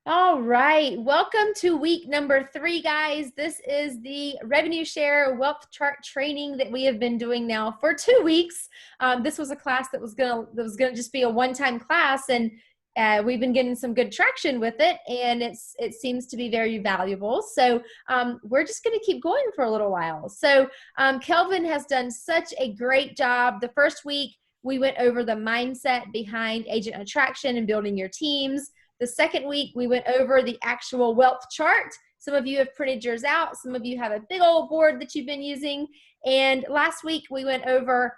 All right, welcome to week number 3, guys. This is the revenue share wealth chart training that we have been doing now for 2 weeks. This was a class that was gonna just be a one-time class, and we've been getting some good traction with it, and it seems to be very valuable. So we're just going to keep going for a little while. So Kelvin has done such a great job. The first week we went over the mindset behind agent attraction and building your teams. The second week, we went over the actual wealth chart. Some of you have printed yours out. Some of you have a big old board that you've been using. And last week, we went over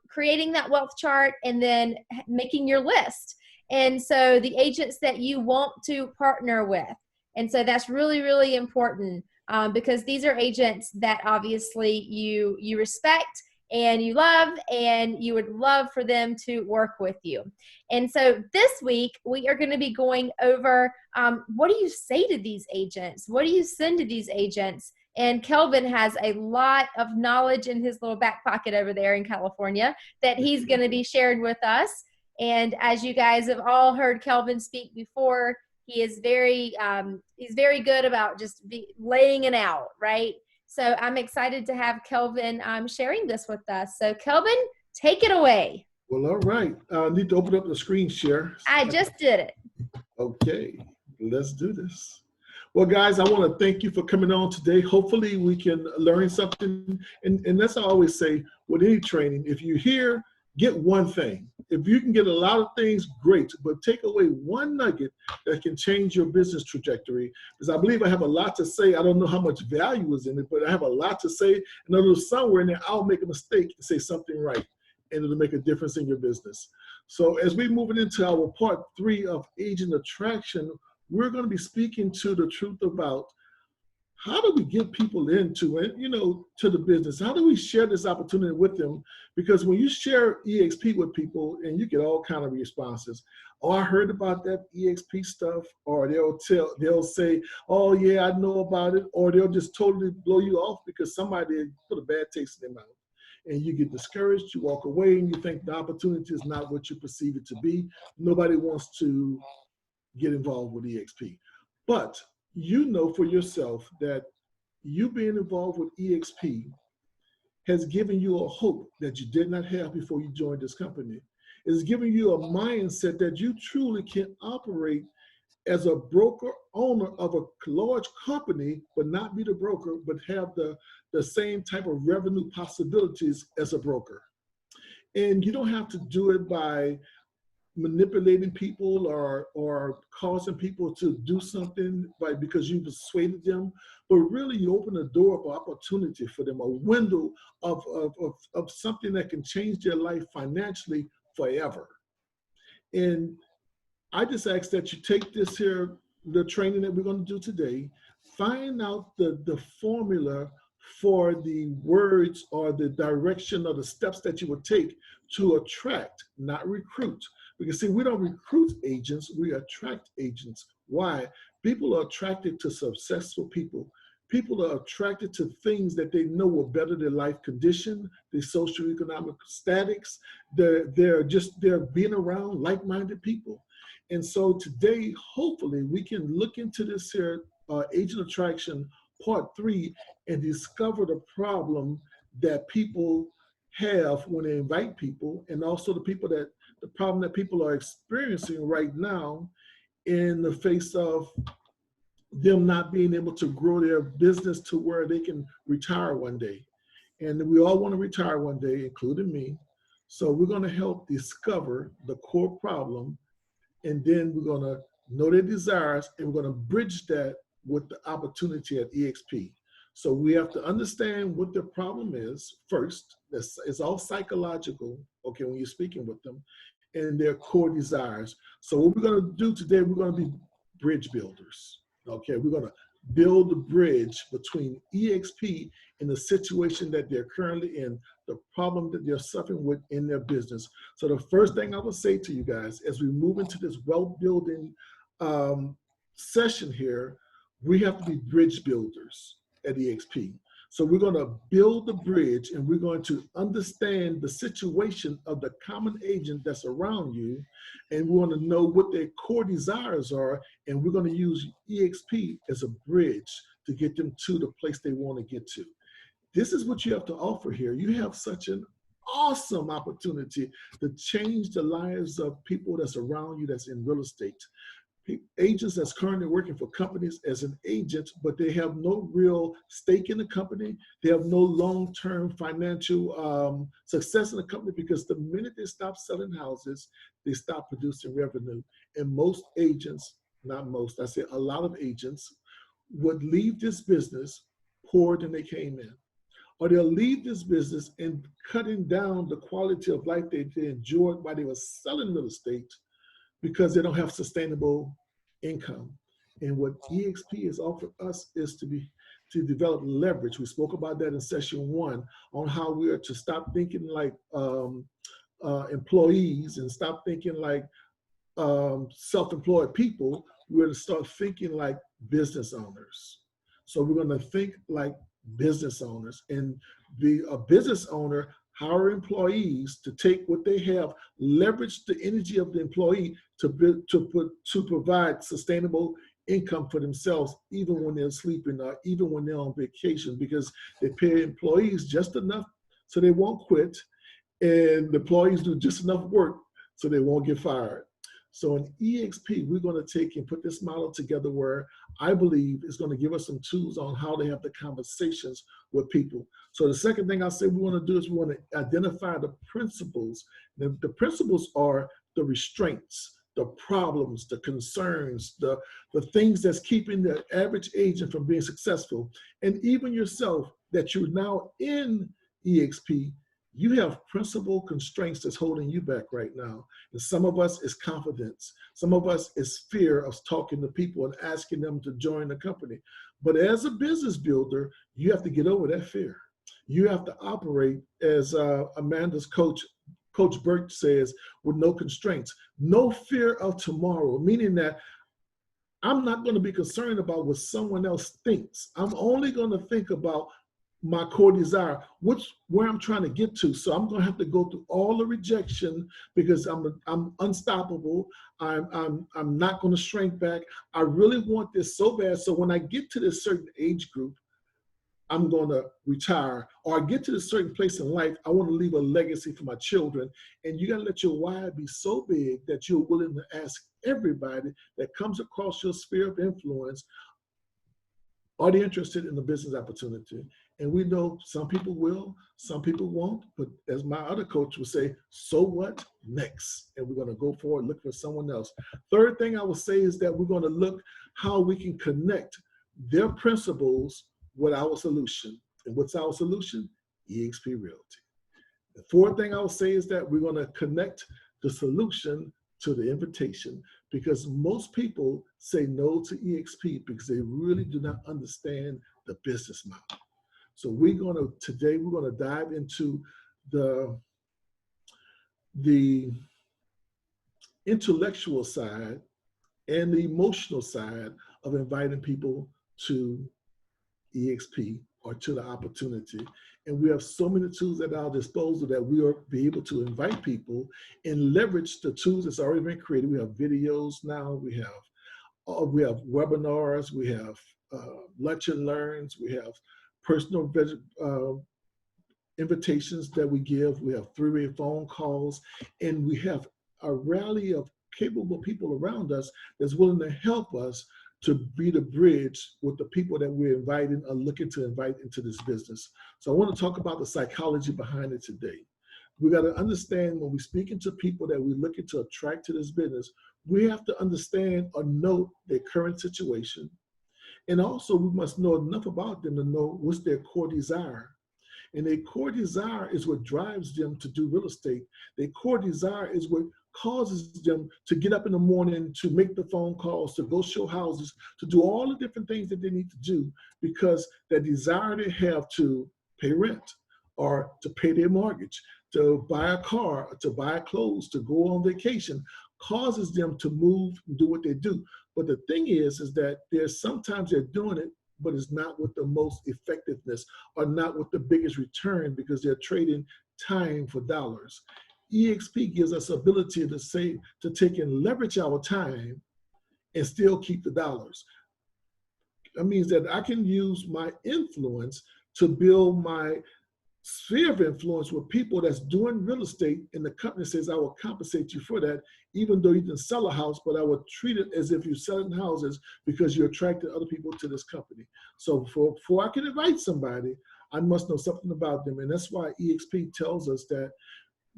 creating that wealth chart and then making your list. And so the agents that you want to partner with. And so that's really, really important because these are agents that obviously you respect and you love, and you would love for them to work with you. And so this week, we are going to be going over what do you say to these agents? What do you send to these agents? And Kelvin has a lot of knowledge in his little back pocket over there in California that he's going to be sharing with us. And as you guys have all heard Kelvin speak before, he is he's very good about just laying it out, right? So I'm excited to have Kelvin sharing this with us. So Kelvin, take it away. Well, all right. I need to open up the screen share. I just did it. Okay, let's do this. Well, guys, I want to thank you for coming on today. Hopefully we can learn something. And that's what I always say with any training. If you're here, get one thing. If you can get a lot of things, great, but take away one nugget that can change your business trajectory. Because I believe I have a lot to say. I don't know how much value is in it, but I have a lot to say. And I know somewhere in there, I'll make a mistake and say something right, and it'll make a difference in your business. So as we're moving into our part 3 of agent attraction, we're going to be speaking to the truth about how do we get people into it, to the business? How do we share this opportunity with them? Because when you share EXP with people, and you get all kind of responses. Oh, I heard about that EXP stuff, or they'll say, oh yeah, I know about it, or they'll just totally blow you off because somebody put a bad taste in their mouth. And you get discouraged, you walk away, and you think the opportunity is not what you perceive it to be. Nobody wants to get involved with EXP. But you know for yourself that you being involved with EXP has given you a hope that you did not have before you joined this company. It's giving you a mindset that you truly can operate as a broker owner of a large company, but not be the broker, but have the same type of revenue possibilities as a broker. And you don't have to do it by manipulating people or causing people to do something because you persuaded them, but really you open a door of opportunity for them, a window of something that can change their life financially forever. And I just ask that you take this here, the training that we're going to do today, find out the formula for the words or the direction or the steps that you would take to attract, not recruit. Because see, we don't recruit agents, we attract agents. Why? People are attracted to successful people. People are attracted to things that they know will better their life condition, their socioeconomic statics. They're being around like-minded people. And so today, hopefully, we can look into this here agent attraction part 3 and discover the problem that people have when they invite people, and also the problem that people are experiencing right now in the face of them not being able to grow their business to where they can retire one day. And we all want to retire one day, including me. So we're going to help discover the core problem, and then we're going to know their desires, and we're going to bridge that with the opportunity at EXP. So we have to understand what their problem is first. It's all psychological, okay, when you're speaking with them, and their core desires. So what we're going to do today, we're going to be bridge builders. Okay, we're going to build the bridge between EXP and the situation that they're currently in, the problem that they're suffering with in their business. So the first thing I will say to you guys, as we move into this wealth building session here, we have to be bridge builders at EXP. So we're going to build the bridge, and we're going to understand the situation of the common agent that's around you, and we want to know what their core desires are, and we're going to use EXP as a bridge to get them to the place they want to get to. This is what you have to offer here. You have such an awesome opportunity to change the lives of people that's around you that's in real estate. Agents that's currently working for companies as an agent, but they have no real stake in the company. They have no long-term financial success in the company, because the minute they stop selling houses, they stop producing revenue. And most agents, not most, I say a lot of agents, would leave this business poorer than they came in. Or they'll leave this business and cutting down the quality of life they enjoyed while they were selling real estate, because they don't have sustainable income. And what EXP has offered us is to develop leverage. We spoke about that in session 1 on how we are to stop thinking like employees and stop thinking like self-employed people. We're to start thinking like business owners. So we're going to think like business owners and be a business owner. Hire employees to take what they have, leverage the energy of the employee to provide sustainable income for themselves, even when they're sleeping or even when they're on vacation, because they pay employees just enough so they won't quit, and the employees do just enough work so they won't get fired. So in EXP, we're going to take and put this model together where I believe is going to give us some tools on how to have the conversations with people. So the second thing I say we want to do is we want to identify the principles. The principles are the restraints, the problems, the concerns, the things that's keeping the average agent from being successful. And even yourself, that you're now in EXP, you have principal constraints that's holding you back right now. And some of us is confidence. Some of us is fear of talking to people and asking them to join the company. But as a business builder, you have to get over that fear. You have to operate as Amanda's coach Burt says, with no constraints, no fear of tomorrow, meaning that I'm not going to be concerned about what someone else thinks. I'm only going to think about my core desire, where I'm trying to get to. So I'm going to have to go through all the rejection because I'm unstoppable. I'm not going to shrink back. I really want this so bad. So when I get to this certain age group, I'm going to retire, or I get to a certain place in life, I want to leave a legacy for my children. And you got to let your why be so big that you're willing to ask everybody that comes across your sphere of influence, are they interested in the business opportunity? And we know some people will, some people won't, but as my other coach would say, so what next? And we're going to go forward, look for someone else. Third thing I would say is that we're going to look how we can connect their principles with our solution. And what's our solution? eXp Realty. The fourth thing I would say is that we're going to connect the solution to the invitation, because most people say no to eXp because they really do not understand the business model. So today we're going to dive into the intellectual side and the emotional side of inviting people to eXp or to the opportunity. And we have so many tools at our disposal that we are be able to invite people and leverage the tools that's already been created. We have videos now, we have webinars, we have lunch and learns, we have personal invitations that we give, we have three-way phone calls, and we have a rally of capable people around us that's willing to help us to be the bridge with the people that we're inviting or looking to invite into this business. So I want to talk about the psychology behind it today. We got to understand when we're speaking to people that we're looking to attract to this business, we have to understand or know their current situation. And also we must know enough about them to know what's their core desire. And their core desire is what drives them to do real estate. Their core desire is what causes them to get up in the morning, to make the phone calls, to go show houses, to do all the different things that they need to do, because the desire they have to pay rent or to pay their mortgage, to buy a car, to buy clothes, to go on vacation, causes them to move and do what they do. But the thing is that sometimes they're doing it but it's not with the most effectiveness or not with the biggest return because they're trading time for dollars. EXP gives us ability to take and leverage our time and still keep the dollars. That means that I can use my influence to build my sphere of influence with people that's doing real estate, and the company says, I will compensate you for that, even though you didn't sell a house, but I will treat it as if you're selling houses because you attracted other people to this company. So before I can invite somebody, I must know something about them. And that's why EXP tells us that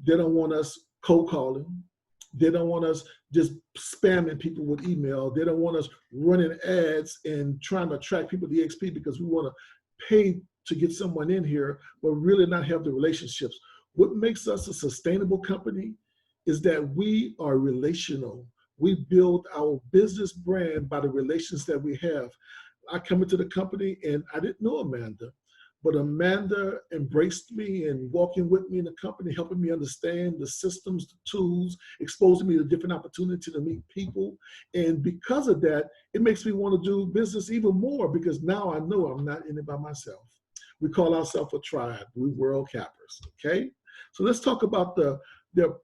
they don't want us cold calling. They don't want us just spamming people with email. They don't want us running ads and trying to attract people to EXP because we want to pay to get someone in here, but really not have the relationships. What makes us a sustainable company is that we are relational. We build our business brand by the relations that we have. I come into the company and I didn't know Amanda, but Amanda embraced me and walking with me in the company, helping me understand the systems, the tools, exposing me to different opportunities to meet people. And because of that, it makes me want to do business even more because now I know I'm not in it by myself. We call ourselves a tribe. We're world cappers, okay? So let's talk about the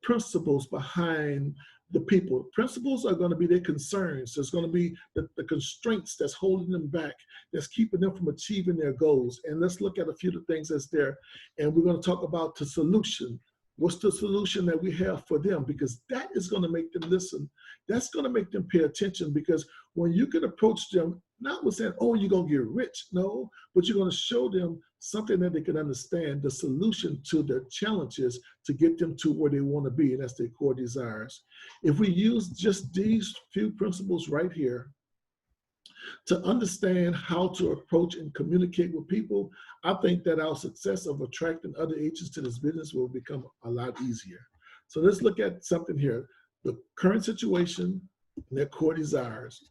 principles behind the people. Principles are going to be their concerns. There's going to be the constraints that's holding them back, that's keeping them from achieving their goals. And let's look at a few of the things that's there. And we're going to talk about the solution. What's the solution that we have for them? Because that is going to make them listen. That's going to make them pay attention, because when you can approach them, not with saying, oh, you're going to get rich. No, but you're going to show them something that they can understand, the solution to their challenges to get them to where they want to be, and that's their core desires. If we use just these few principles right here to understand how to approach and communicate with people, I think that our success of attracting other agents to this business will become a lot easier. So let's look at something here. The current situation and their core desires.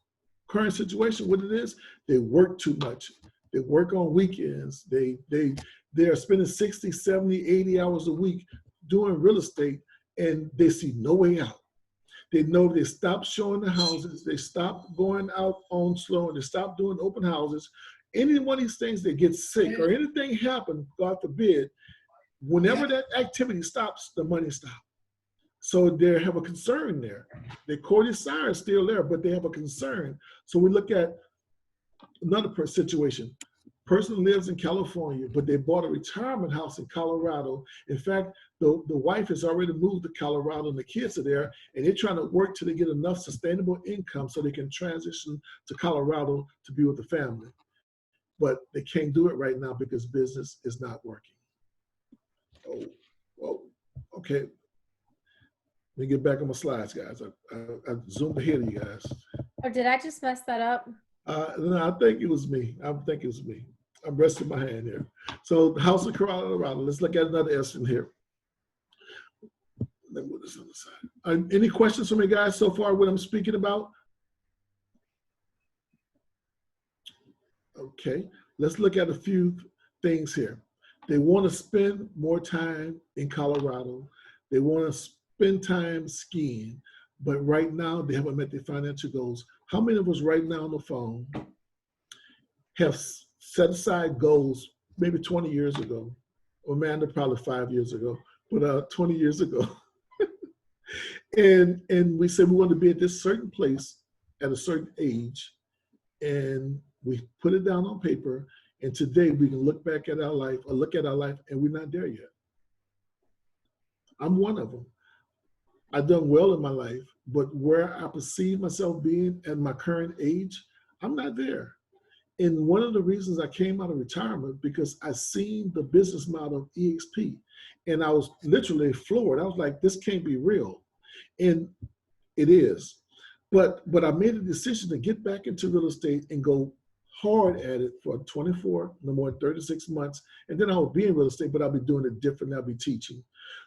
Current situation, what it is, they work too much. They work on weekends. They are spending 60, 70, 80 hours a week doing real estate, and they see no way out. They know they stop showing the houses. They stop going out on slow. They stop doing open houses. Any one of these things, they get sick or anything happen, God forbid, whenever that activity stops, the money stops. So they have a concern there. Their core desire is still there, but they have a concern. So we look at another situation. Person lives in California, but they bought a retirement house in Colorado. In fact, the wife has already moved to Colorado and the kids are there, and they're trying to work till they get enough sustainable income so they can transition to Colorado to be with the family. But they can't do it right now because business is not working. Oh, well, okay. Let me get back on my slides, guys. I zoomed ahead of you guys. Or did I just mess that up? No, I think it was me. I think it was me. I'm resting my hand here. So the House of Colorado, let's look at another estimate here. Let me put this on the side. Any questions from you guys so far what I'm speaking about? Okay, let's look at a few things here. They want to spend more time in Colorado. They want to spend time skiing, but right now they haven't met their financial goals. How many of us right now on the phone have set aside goals maybe 20 years ago? Or Amanda, probably 5 years ago, but 20 years ago. and we said we want to be at this certain place at a certain age, and we put it down on paper, and today we can look back at our life or look at our life and we're not there yet. I'm one of them. I've done well in my life, but where I perceive myself being at my current age, I'm not there. And one of the reasons I came out of retirement, because I seen the business model of EXP, and I was literally floored. I was like, this can't be real. And it is. But I made a decision to get back into real estate and go hard at it for 24, no more than 36 months. And then I will be in real estate, but I'll be doing it different. I'll be teaching.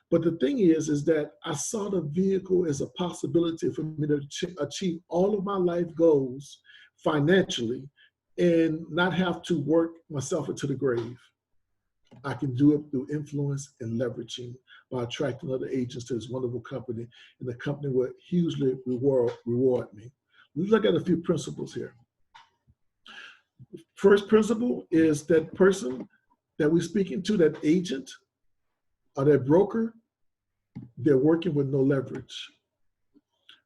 But the thing is that I saw the vehicle as a possibility for me to achieve all of my life goals financially and not have to work myself into the grave. I can do it through influence and leveraging by attracting other agents to this wonderful company, and the company will hugely reward me. Let's look at a few principles here. First principle is that person that we're speaking to, that agent or that broker, they're working with no leverage.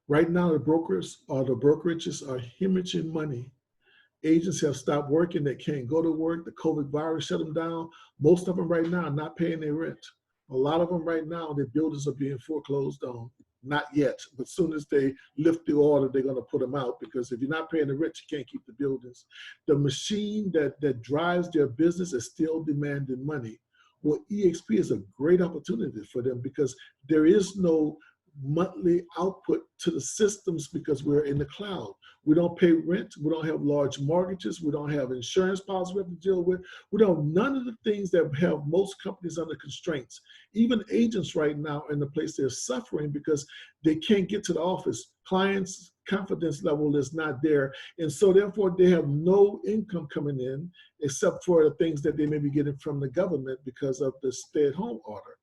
Right now, the brokers or the brokerages are hemorrhaging money. Agents have stopped working. They can't go to work. The COVID virus shut them down. Most of them right now are not paying their rent. A lot of them right now, their buildings are being foreclosed on. Not yet, but as soon as they lift the order, they're going to put them out, because if you're not paying the rent, you can't keep the buildings. The machine that drives their business is still demanding money. Well, EXP is a great opportunity for them, because there is no monthly output to the systems, because we're in the cloud. We don't pay rent. We don't have large mortgages. We don't have insurance policies we have to deal with. We don't, none of the things that have most companies under constraints. Even agents right now are in the place they're suffering because they can't get to the office. Clients' confidence level is not there. And so therefore they have no income coming in except for the things that they may be getting from the government because of the stay-at-home order.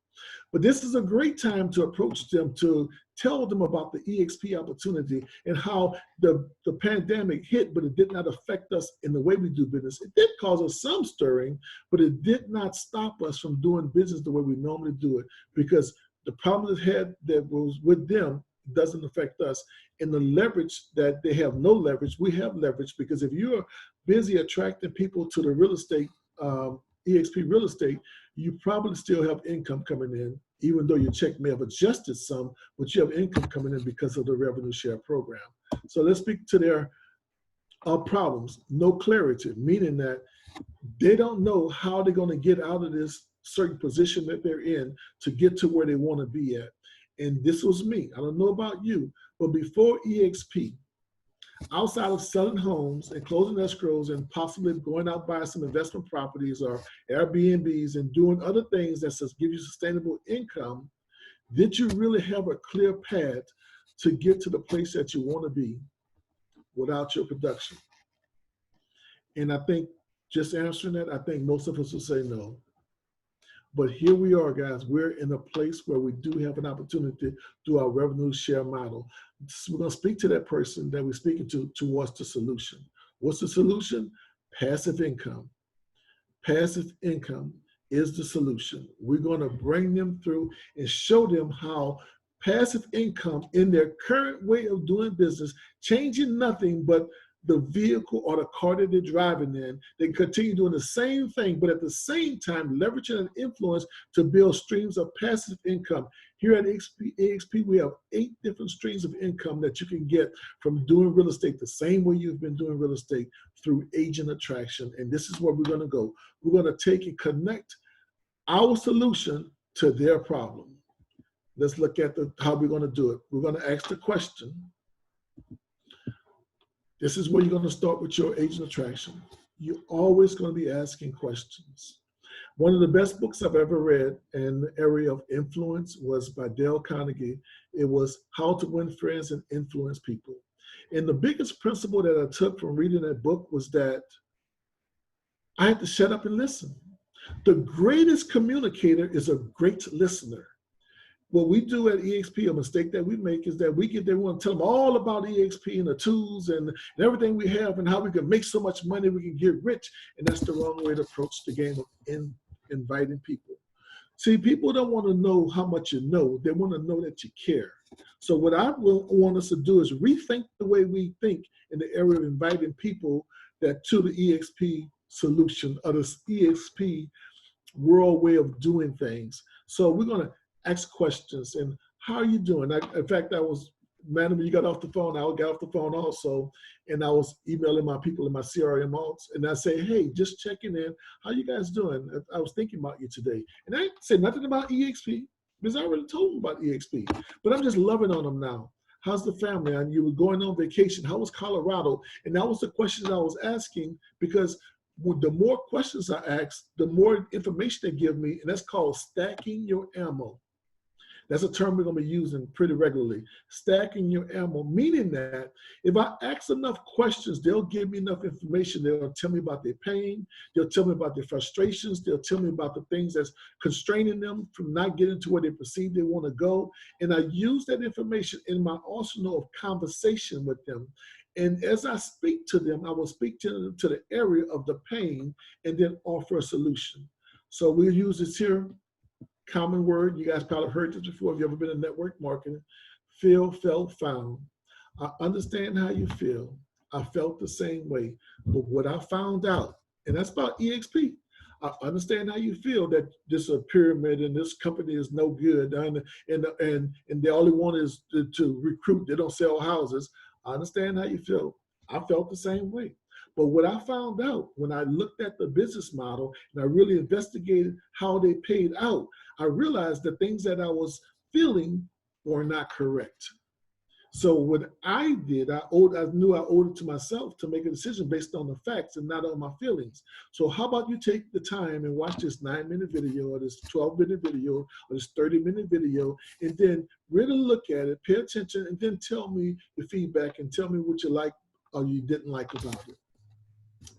But this is a great time to approach them, to tell them about the EXP opportunity and how the pandemic hit, but it did not affect us in the way we do business. It did cause us some stirring, but it did not stop us from doing business the way we normally do it, because the problem that was with them doesn't affect us. And the leverage that they have no leverage, we have leverage, because if you're busy attracting people to the real estate, EXP real estate, you probably still have income coming in, even though your check may have adjusted some, but you have income coming in because of the revenue share program. So let's speak to their problems. No clarity, meaning that they don't know how they're going to get out of this certain position that they're in to get to where they want to be at. And this was me. I don't know about you, but before EXP, outside of selling homes and closing escrows and possibly going out buying some investment properties or Airbnbs and doing other things that give you sustainable income, did you really have a clear path to get to the place that you want to be without your production? And I think just answering that, I think most of us will say no. But here we are, guys. We're in a place where we do have an opportunity through our revenue share model. So we're going to speak to that person that we're speaking to towards the solution. What's the solution? Passive income. Passive income is the solution. We're going to bring them through and show them how passive income in their current way of doing business, changing nothing but the vehicle or the car that they're driving in, they continue doing the same thing, but at the same time, leveraging an influence to build streams of passive income. Here at EXP, we have 8 different streams of income that you can get from doing real estate the same way you've been doing real estate, through agent attraction. And this is where we're going to go. We're going to take and connect our solution to their problem. Let's look at how we're going to do it. We're going to ask the question. This is where you're going to start with your agent attraction. You're always going to be asking questions. One of the best books I've ever read in the area of influence was by Dale Carnegie. It was How to Win Friends and Influence People. And the biggest principle that I took from reading that book was that I had to shut up and listen. The greatest communicator is a great listener. What we do at EXP, a mistake that we make, is that we get there, we want to tell them all about EXP and the tools and everything we have and how we can make so much money, we can get rich. And that's the wrong way to approach the game of inviting people. See, people don't want to know how much you know. They want to know that you care. So what I want us to do is rethink the way we think in the area of inviting people that to the EXP solution, or the EXP world way of doing things. So we're going to ask questions. And how are you doing? In fact, I was, madam, you got off the phone, I got off the phone also, and I was emailing my people in my CRM alts, and I say, hey, just checking in. How you guys doing? I was thinking about you today. And I said nothing about EXP, because I already told them about EXP. But I'm just loving on them now. How's the family? And you were going on vacation. How was Colorado? And that was the questions I was asking, because the more questions I ask, the more information they give me, and that's called stacking your ammo. That's a term we're going to be using pretty regularly. Stacking your ammo, meaning that if I ask enough questions, they'll give me enough information. They'll tell me about their pain. They'll tell me about their frustrations. They'll tell me about the things that's constraining them from not getting to where they perceive they want to go. And I use that information in my arsenal of conversation with them. And as I speak to them, I will speak to them to the area of the pain and then offer a solution. So we'll use this here common word. You guys probably heard this before if you've ever been in network marketing. Feel, felt, found. I understand how you feel. I felt the same way. But what I found out, and that's about EXP. I understand how you feel that this is a pyramid and this company is no good and they only want is to recruit. They don't sell houses. I understand how you feel. I felt the same way. But what I found out when I looked at the business model and I really investigated how they paid out, I realized the things that I was feeling were not correct. So what I did, I knew I owed it to myself to make a decision based on the facts and not on my feelings. So how about you take the time and watch this 9-minute video or this 12-minute video or this 30-minute video and then really look at it, pay attention, and then tell me your feedback and tell me what you like or you didn't like about it.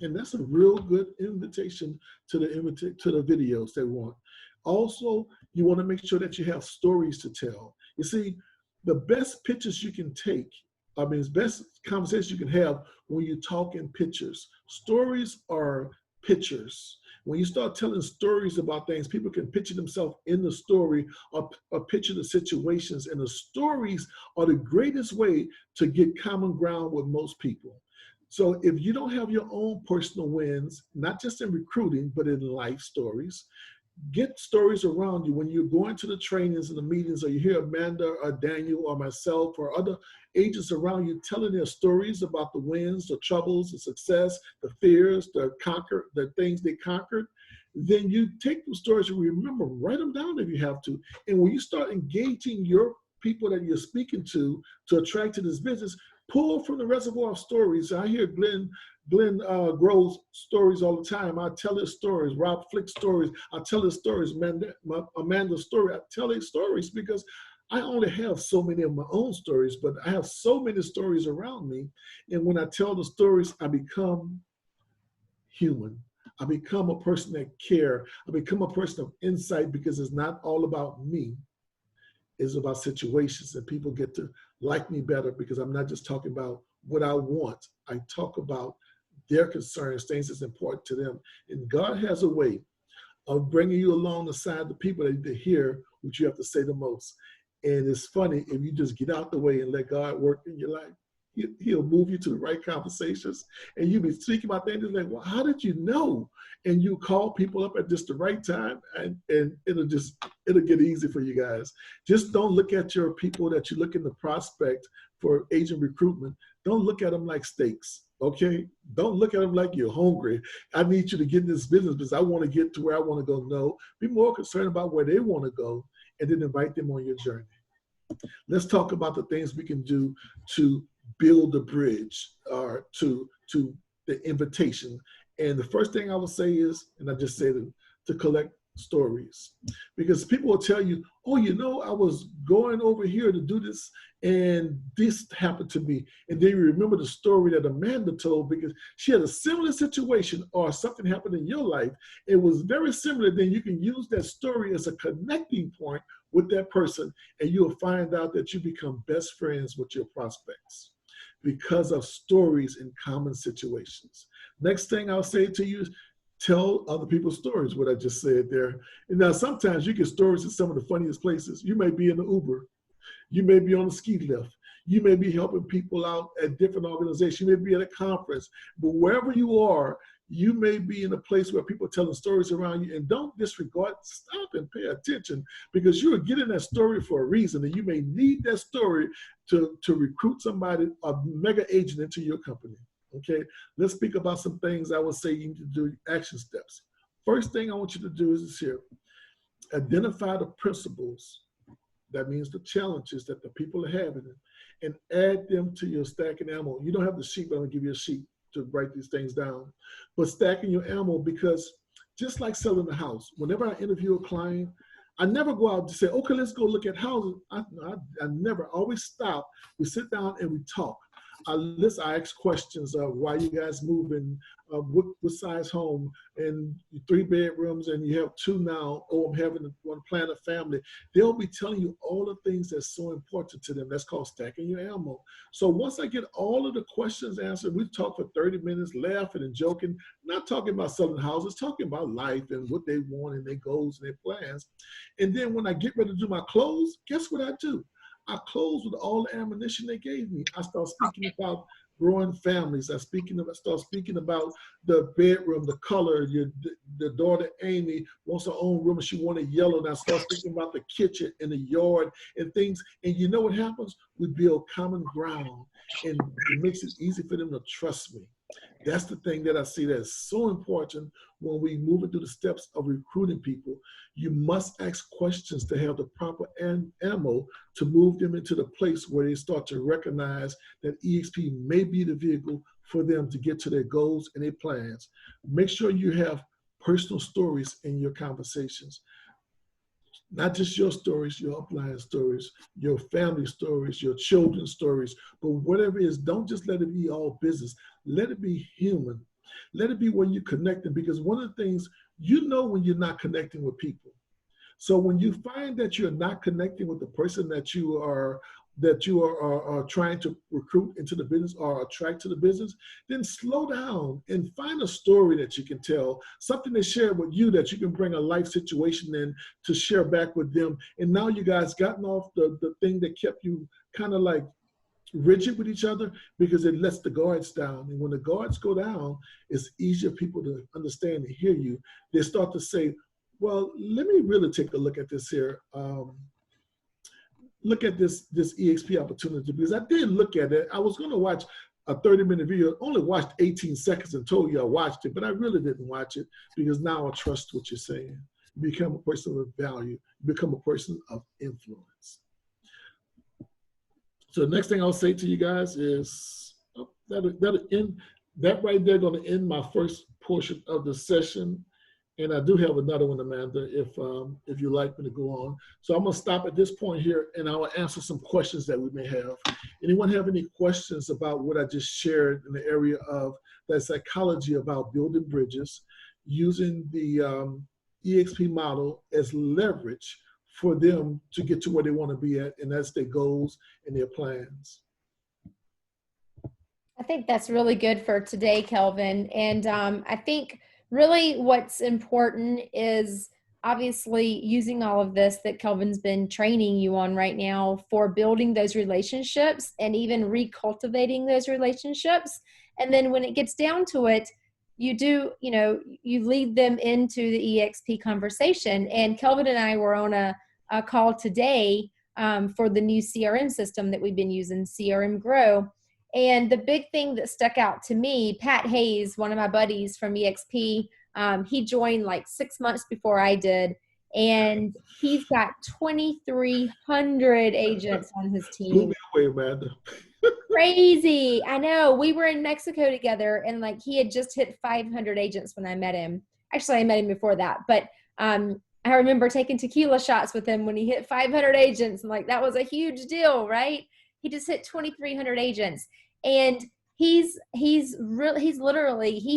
And that's a real good invitation to the videos they want. Also, you want to make sure that you have stories to tell. You see, the best pictures you can take, the best conversation you can have when you talk in pictures. Stories are pictures. When you start telling stories about things, people can picture themselves in the story or picture the situations. And the stories are the greatest way to get common ground with most people. So if you don't have your own personal wins, not just in recruiting, but in life stories, get stories around you when you're going to the trainings and the meetings, or you hear Amanda or Daniel or myself or other agents around you telling their stories about the wins, the troubles, the success, the fears, the things they conquered. Then you take those stories and remember, write them down if you have to. And when you start engaging your people that you're speaking to attract to this business, pull from the reservoir of stories. I hear Glenn Groves stories all the time. I tell his stories. Rob Flick stories. I tell his stories. Amanda's story. I tell his stories because I only have so many of my own stories, but I have so many stories around me. And when I tell the stories, I become human. I become a person that cares. I become a person of insight because it's not all about me. It's about situations, and people get to like me better because I'm not just talking about what I want. I talk about their concerns, things that's important to them. And God has a way of bringing you along the side of the people that hear what you have to say the most. And it's funny, if you just get out the way and let God work in your life, he'll move you to the right conversations. And you'll be speaking about things like, well, how did you know? And you call people up at just the right time, and it'll get easy for you guys. Just don't look at your people that you look in the prospect for agent recruitment. Don't look at them like steaks, okay? Don't look at them like you're hungry. I need you to get in this business because I want to get to where I want to go. No, be more concerned about where they want to go and then invite them on your journey. Let's talk about the things we can do to build a bridge or to the invitation. And the first thing I will say is, and I just say to collect stories, because people will tell you, oh, I was going over here to do this and this happened to me. And then you remember the story that Amanda told because she had a similar situation or something happened in your life. It was very similar. Then you can use that story as a connecting point with that person, and you'll find out that you become best friends with your prospects because of stories in common situations. Next thing I'll say to you is tell other people's stories, what I just said there. And now sometimes you get stories in some of the funniest places. You may be in the Uber. You may be on a ski lift. You may be helping people out at different organizations. You may be at a conference. But wherever you are, you may be in a place where people are telling stories around you, and don't disregard, stop and pay attention because you are getting that story for a reason, and you may need that story to recruit somebody, a mega agent into your company. Okay, let's speak about some things I would say you need to do, action steps. First thing I want you to do is this here. Identify the principles. That means the challenges that the people are having, and add them to your stacking ammo. You don't have the sheet, but I'm gonna give you a sheet to write these things down. But stacking your ammo, because just like selling a house, whenever I interview a client, I never go out to say, okay, let's go look at houses. I never, always stop. We sit down and we talk. I ask questions of why you guys moving, what size home, and 3 bedrooms, and you have 2 now. Oh, I'm having one plan a family. They'll be telling you all the things that's so important to them. That's called stacking your ammo. So once I get all of the questions answered, we talk for 30 minutes, laughing and joking, not talking about selling houses, talking about life and what they want and their goals and their plans. And then when I get ready to do my close, guess what I do? I close with all the ammunition they gave me. I start speaking about growing families. I start speaking about the bedroom, the color. The daughter Amy wants her own room and she wanted yellow. And I start speaking about the kitchen and the yard and things. And you know what happens? We build common ground, and it makes it easy for them to trust me. That's the thing that I see that is so important when we move into the steps of recruiting people. You must ask questions to have the proper ammo to move them into the place where they start to recognize that EXP may be the vehicle for them to get to their goals and their plans. Make sure you have personal stories in your conversations. Not just your stories, your upline stories, your family stories, your children's stories, but whatever it is, don't just let it be all business. Let it be human. Let it be when you're connecting, because one of the things, you know when you're not connecting with people. So when you find that you're not connecting with the person that you are trying to recruit into the business or attract to the business, then slow down and find a story that you can tell, something to share with you that you can bring a life situation in to share back with them. And now you guys gotten off the thing that kept you kind of like rigid with each other, because it lets the guards down. And when the guards go down, it's easier for people to understand and hear you. They start to say, well, let me really take a look at this here. Look at this EXP opportunity, because I did look at it. I was going to watch a 30-minute video, only watched 18 seconds and told you I watched it, but I really didn't watch it, because now I trust what you're saying. You become a person of value. You become a person of influence. So the next thing I'll say to you guys is, that right there going to end my first portion of the session. And I do have another one, Amanda, if you'd like me to go on. So I'm going to stop at this point here, and I will answer some questions that we may have. Anyone have any questions about what I just shared in the area of that psychology about building bridges, using the EXP model as leverage for them to get to where they want to be at, and that's their goals and their plans? I think that's really good for today, Kelvin. And I think really what's important is obviously using all of this that Kelvin's been training you on right now for building those relationships and even recultivating those relationships. And then when it gets down to it, you lead them into the EXP conversation. And Kelvin and I were on a call today for the new CRM system that we've been using, CRM Grow. And the big thing that stuck out to me, Pat Hayes, one of my buddies from EXP, he joined like 6 months before I did, and he's got 2,300 agents on his team. Blew me away, Amanda. Crazy. I know. We were in Mexico together, and like he had just hit 500 agents when I met him. Actually, I met him before that, but I remember taking tequila shots with him when he hit 500 agents, and like that was a huge deal, right? He just hit 2,300 agents. And he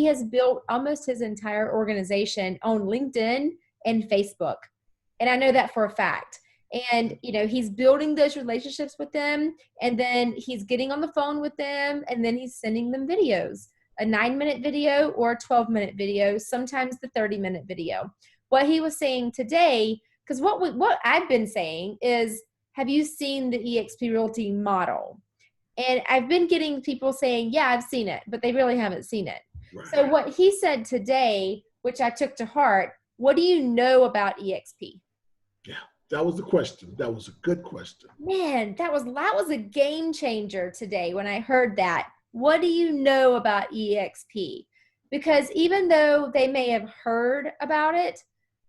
has built almost his entire organization on LinkedIn and Facebook. And I know that for a fact. And, he's building those relationships with them, and then he's getting on the phone with them, and then he's sending them videos, a 9-minute video or a 12-minute video, sometimes the 30-minute video. What he was saying today, because what I've been saying is, have you seen the EXP Realty model? And I've been getting people saying, yeah, I've seen it, but they really haven't seen it. Right. So what he said today, which I took to heart, what do you know about EXP? Yeah, that was the question. That was a good question. Man, that was a game changer today when I heard that. What do you know about EXP? Because even though they may have heard about it,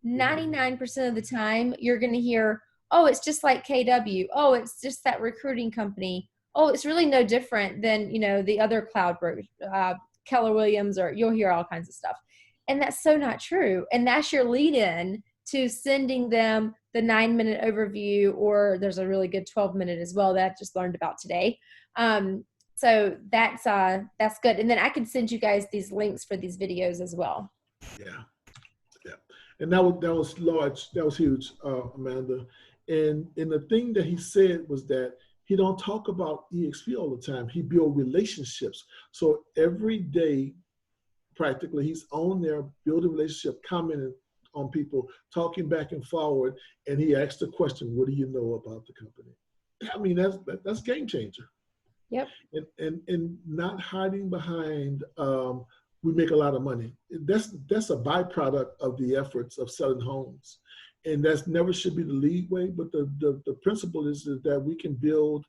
99% of the time you're going to hear, oh, it's just like KW. Oh, it's just that recruiting company. Oh, it's really no different than, the other cloud Keller Williams, or you'll hear all kinds of stuff. And that's so not true. And that's your lead in to sending them the 9-minute overview, or there's a really good 12-minute as well that I just learned about today. So that's good. And then I can send you guys these links for these videos as well. Yeah. Yeah. And that was large. That was huge, Amanda. And the thing that he said was that he don't talk about EXP all the time. He build relationships. So every day, practically, he's on there building relationship, commenting on people, talking back and forward. And he asked the question, "What do you know about the company?" I mean, that's game changer. Yep. And not hiding behind we make a lot of money. That's a byproduct of the efforts of selling homes. And that's never should be the lead way, but the principle is that we can build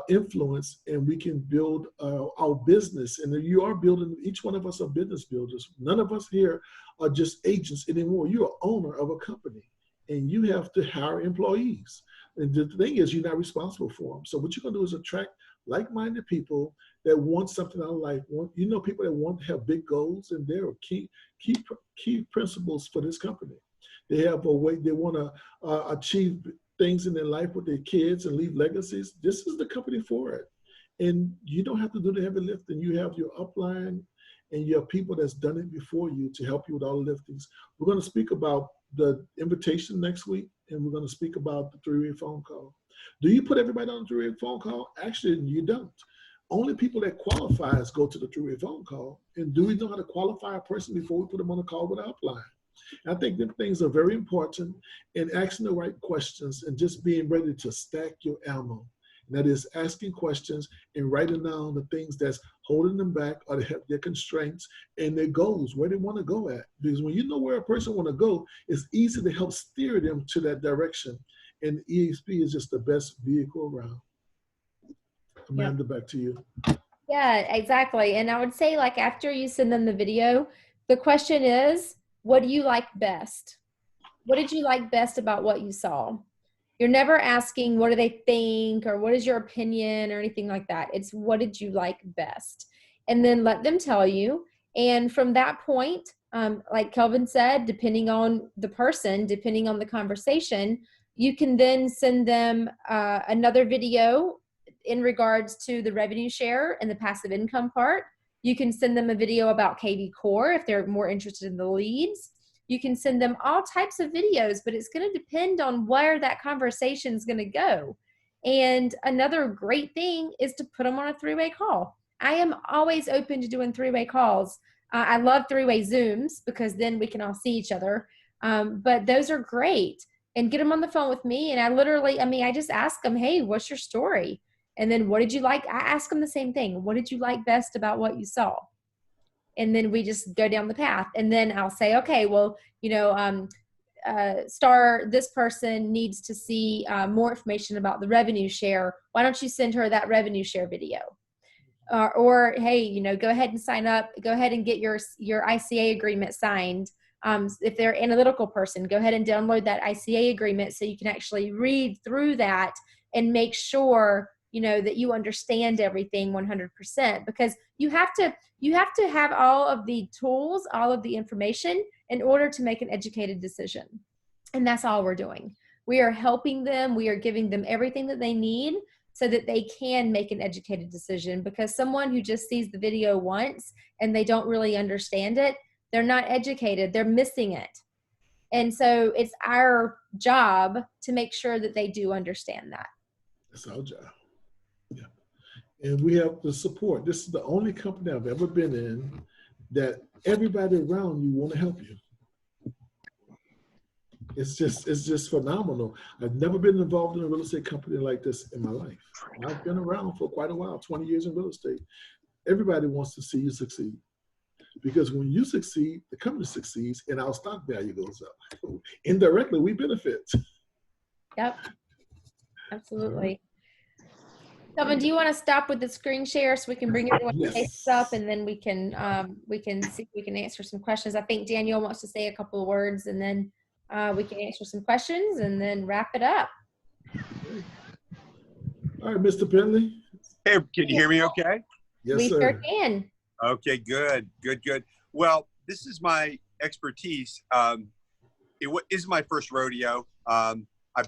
influence and we can build our business. And you are building, each one of us are business builders. None of us here are just agents anymore. You're an owner of a company and you have to hire employees. And the thing is, you're not responsible for them. So what you're gonna do is attract like-minded people that want something out of life. People that want to have big goals, and there are key principles for this company. They have a way they want to achieve things in their life with their kids and leave legacies. This is the company for it. And you don't have to do the heavy lifting. You have your upline and you have people that's done it before you to help you with all the liftings. We're going to speak about the invitation next week, and we're going to speak about the three-way phone call. Do you put everybody on a three-way phone call? Actually, you don't. Only people that qualifies go to the three-way phone call. And do we know how to qualify a person before we put them on a call with our upline? I think that things are very important, and asking the right questions and just being ready to stack your ammo. And that is asking questions and writing down the things that's holding them back or their constraints and their goals, where they want to go at. Because when you know where a person want to go, it's easy to help steer them to that direction. And EXP is just the best vehicle around. Amanda, back to you. Yeah, exactly. And I would say, like, after you send them the video, the question is, what do you like best? What did you like best about what you saw? You're never asking, what do they think, or what is your opinion, or anything like that. It's, what did you like best? And then let them tell you. And from that point, like Kelvin said, depending on the person, depending on the conversation, you can then send them another video in regards to the revenue share and the passive income part. You can send them a video about KV Core if they're more interested in the leads. You can send them all types of videos, but it's going to depend on where that conversation is going to go. And another great thing is to put them on a three-way call. I am always open to doing three-way calls. I love three-way Zooms because then we can all see each other. But those are great. And get them on the phone with me. And I just ask them, hey, what's your story? And then what did you like? I ask them the same thing. What did you like best about what you saw? And then we just go down the path. And then I'll say, okay, well, Star, this person needs to see more information about the revenue share. Why don't you send her that revenue share video? Or hey, go ahead and sign up. Go ahead and get your ICA agreement signed. If they're an analytical person, go ahead and download that ICA agreement so you can actually read through that and make sure that you understand everything 100%, because you have to have all of the tools, all of the information in order to make an educated decision. And that's all we're doing. We are helping them. We are giving them everything that they need so that they can make an educated decision, because someone who just sees the video once and they don't really understand it, they're not educated, they're missing it. And so it's our job to make sure that they do understand that. That's our job. Yeah. And we have the support. This is the only company I've ever been in that everybody around you want to help you. It's just phenomenal. I've never been involved in a real estate company like this in my life. I've been around for quite a while, 20 years in real estate. Everybody wants to see you succeed. Because when you succeed, the company succeeds and our stock value goes up. Indirectly, we benefit. Yep, absolutely. Kelvin, do you want to stop with the screen share so we can bring everyone's faces up, and then we can see if we can answer some questions? I think Daniel wants to say a couple of words, and then we can answer some questions and then wrap it up. All right, Mr. Penley. Hey, can you hear me okay? Yes, we sir. sure can. Okay, good. Well, this is my expertise. It is my first rodeo. I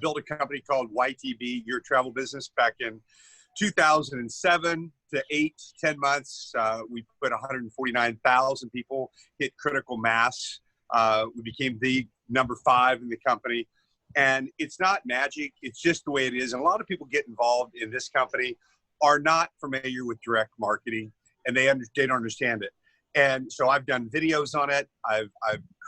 built a company called YTB, Your Travel Business, back in 2007. to 8 to 10 months, we put 149,000 people, hit critical mass. We became the number 5 in the company. And it's not magic. It's just the way it is. And a lot of people get involved in this company are not familiar with direct marketing, and they don't understand it. And so I've done videos on it. I've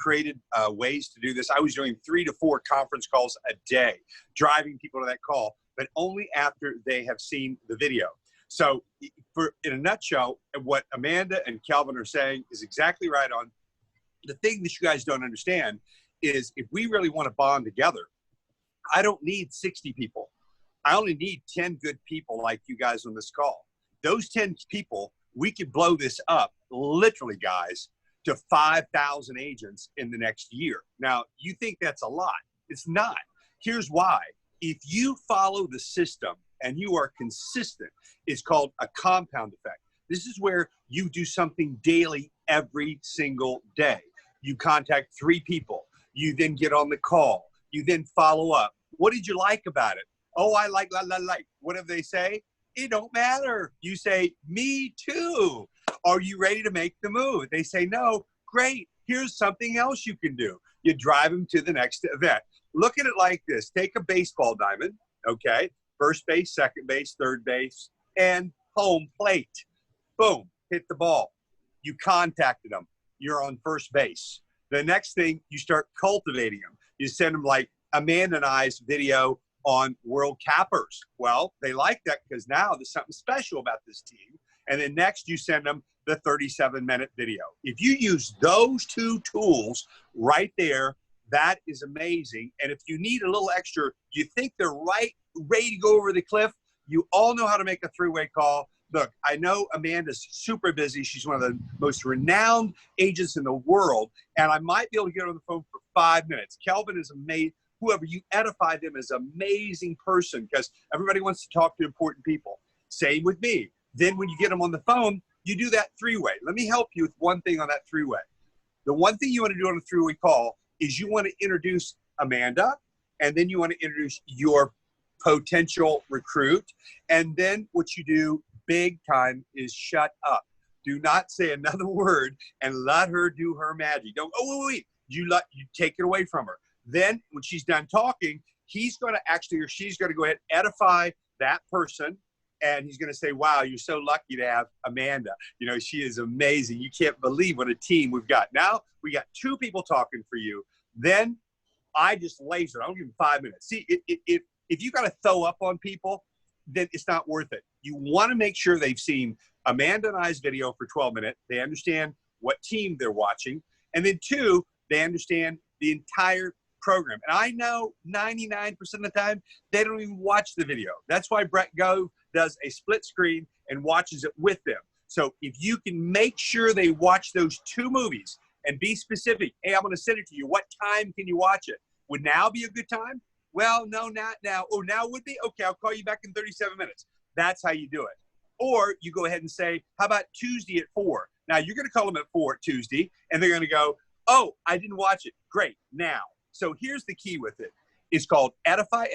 created ways to do this. I was doing 3 to 4 conference calls a day, driving people to that call, but only after they have seen the video. So in a nutshell, what Amanda and Kelvin are saying is exactly right on. The thing that you guys don't understand is if we really want to bond together, I don't need 60 people. I only need 10 good people like you guys on this call. Those 10 people, we could blow this up, literally, guys, to 5,000 agents in the next year. Now, you think that's a lot. It's not. Here's why. If you follow the system and you are consistent, it's called a compound effect. This is where you do something daily every single day. You contact 3 people. You then get on the call. You then follow up. What did you like about it? Oh, I like. What do they say? It don't matter. You say, me too. Are you ready to make the move? They say, no. Great. Here's something else you can do. You drive them to the next event. Look at it like this. Take a baseball diamond, okay? First base, second base, third base, and home plate. Boom. Hit the ball. You contacted them. You're on first base. The next thing, you start cultivating them. You send them like Amanda and I's video on World Cappers. Well, they like that because now there's something special about this team. And then next you send them the 37-minute video. If you use those 2 tools right there, that is amazing. And if you need a little extra, you think they're ready to go over the cliff, you all know how to make a 3-way call. Look, I know Amanda's super busy. She's one of the most renowned agents in the world, and I might be able to get her on the phone for 5 minutes. Kelvin is amazing. Whoever you edify them is an amazing person because everybody wants to talk to important people. Same with me. Then when you get them on the phone, you do that 3-way. Let me help you with one thing on that 3-way. The one thing you want to do on a 3-way call is you want to introduce Amanda, and then you want to introduce your potential recruit. And then what you do big time is shut up. Do not say another word and let her do her magic. Don't, wait. You take it away from her. Then when she's done talking, he's going to actually, or she's going to go ahead and edify that person. And he's going to say, wow, you're so lucky to have Amanda. You know, she is amazing. You can't believe what a team we've got. Now we got 2 people talking for you. Then I just laser. I don't give them 5 minutes. See, if you got to throw up on people, then it's not worth it. You want to make sure they've seen Amanda and I's video for 12 minutes. They understand what team they're watching. And then 2, they understand the entire program. And I know 99% of the time, they don't even watch the video. That's why Brett Gove does a split screen and watches it with them. So if you can make sure they watch those 2 movies and be specific, hey, I'm going to send it to you. What time can you watch it? Would now be a good time? Well, no, not now. Oh, now would be? Okay, I'll call you back in 37 minutes. That's how you do it. Or you go ahead and say, how about Tuesday at 4? Now, you're going to call them at 4 Tuesday, and they're going to go, oh, I didn't watch it. Great, now. So here's the key with it. It's called Edify,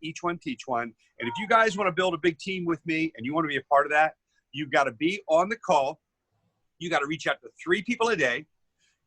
each one teach one. And if you guys want to build a big team with me and you want to be a part of that, you've got to be on the call. You got to reach out to 3 people a day.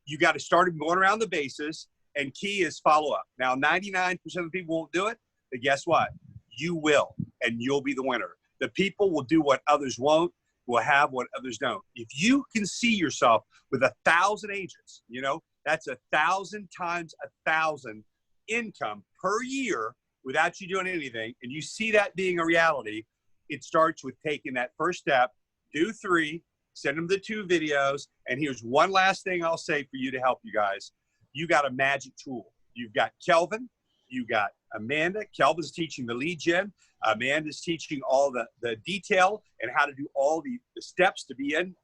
You got to start going around the bases. And key is follow up. Now, 99% of the people won't do it, but guess what? You will, and you'll be the winner. The people will do what others won't, will have what others don't. If you can see yourself with 1,000 agents, you know, that's 1,000 times 1,000 income per year without you doing anything, and you see that being a reality, it starts with taking that first step, do 3, send them the 2 videos, and here's one last thing I'll say for you to help you guys. You got a magic tool. You've got Kelvin, you got Amanda. Kelvin's teaching the lead gen. Amanda's teaching all the detail and how to do all the steps to be in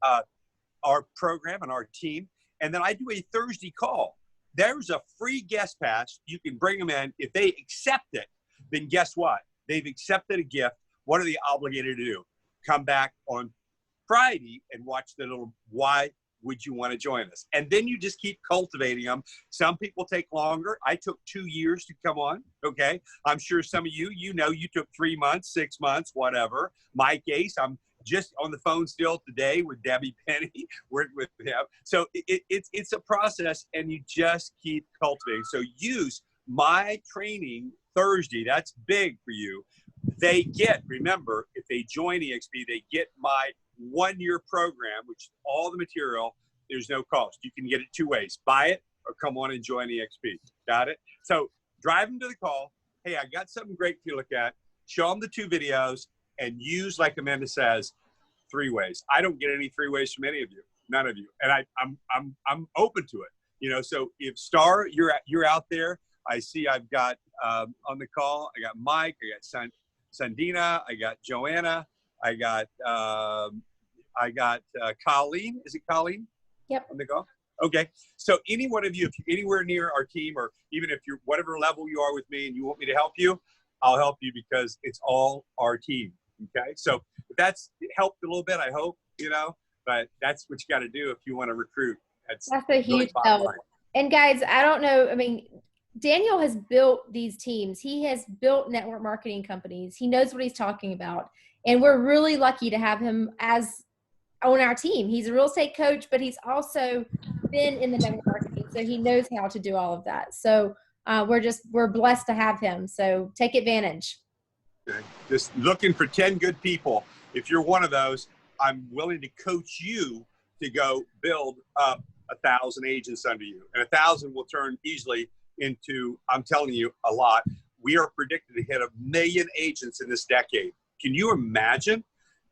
our program and our team. And then I do a Thursday call. There's a free guest pass. You can bring them in. If they accept it, then guess what? They've accepted a gift. What are they obligated to do? Come back on Friday and watch the little why would you want to join us? And then you just keep cultivating them. Some people take longer. I took 2 years to come on, okay? I'm sure some of you, you know, you took 3 months, 6 months, whatever. Mike Ace, I'm just on the phone still today with Debbie Penny, worked with him. So it's a process, and you just keep cultivating. So use my training Thursday. That's big for you. They get, remember, if they join EXP, they get my 1-year program, which is all the material. There's no cost. You can get it 2 ways. Buy it or come on and join EXP. Got it? So drive them to the call. Hey, I got something great to look at. Show them the 2 videos and use, like Amanda says, 3 ways. I don't get any 3 ways from any of you, none of you. And I'm open to it. You know, so if Star, you're out there, I see I've got on the call, I got Mike, I got Sandina, I got Joanna, I got Colleen. Is it Colleen? Yep. On the call? Okay. So any one of you, if you're anywhere near our team, or even if you're whatever level you are with me and you want me to help you, I'll help you, because it's all our team. Okay. So that's helped a little bit, I hope, you know, but that's what you got to do if you want to recruit. That's a huge help. And guys, I don't know. I mean, Daniel has built these teams. He has built network marketing companies. He knows what he's talking about. And we're really lucky to have him as on our team. He's a real estate coach, but he's also been in the network marketing, so he knows how to do all of that. So we're blessed to have him. So take advantage. Okay. Just looking for 10 good people. If you're one of those, I'm willing to coach you to go build up 1,000 agents under you. And 1,000 will turn easily into, I'm telling you, a lot. We are predicted to hit 1 million agents in this decade. Can you imagine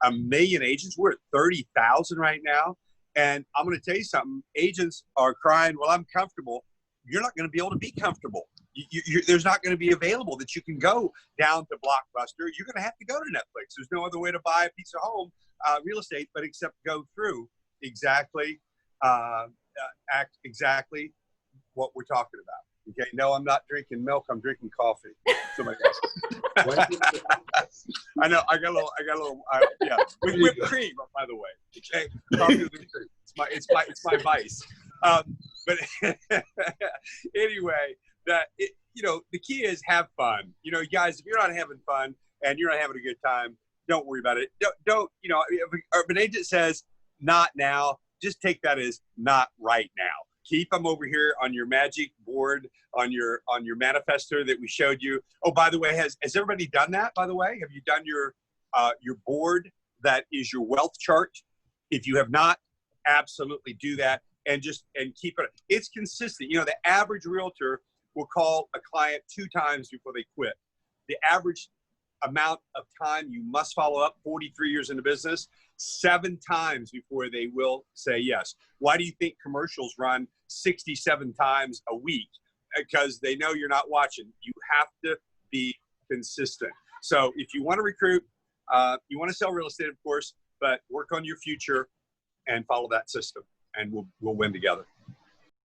1 million agents? We're at 30,000 right now. And I'm going to tell you something. Agents are crying, well, I'm comfortable. You're not going to be able to be comfortable. There's not going to be available that you can go down to Blockbuster. You're going to have to go to Netflix. There's no other way to buy a piece of home real estate, but except go through exactly what we're talking about. Okay, no, I'm not drinking milk. I'm drinking coffee. Somebody else. I know. I got a little. Yeah, with whipped cream, by the way. Okay, coffee with whipped cream. It's my vice. But anyway, the key is have fun. You know, guys, if you're not having fun and you're not having a good time, don't worry about it. Don't. You know, if an agent says not now, just take that as not right now. Keep them over here on your magic board, on your manifestor that we showed you. Oh, by the way, has everybody done that? By the way, have you done your board that is your wealth chart? If you have not, absolutely do that, and keep it. It's consistent. You know, the average realtor will call a client 2 times before they quit. The average amount of time you must follow up, 43 years in the business, 7 times before they will say yes. Why do you think commercials run 67 times a week? Because they know you're not watching. You have to be consistent. So if you want to recruit, you want to sell real estate, of course, but work on your future and follow that system, and we'll win together.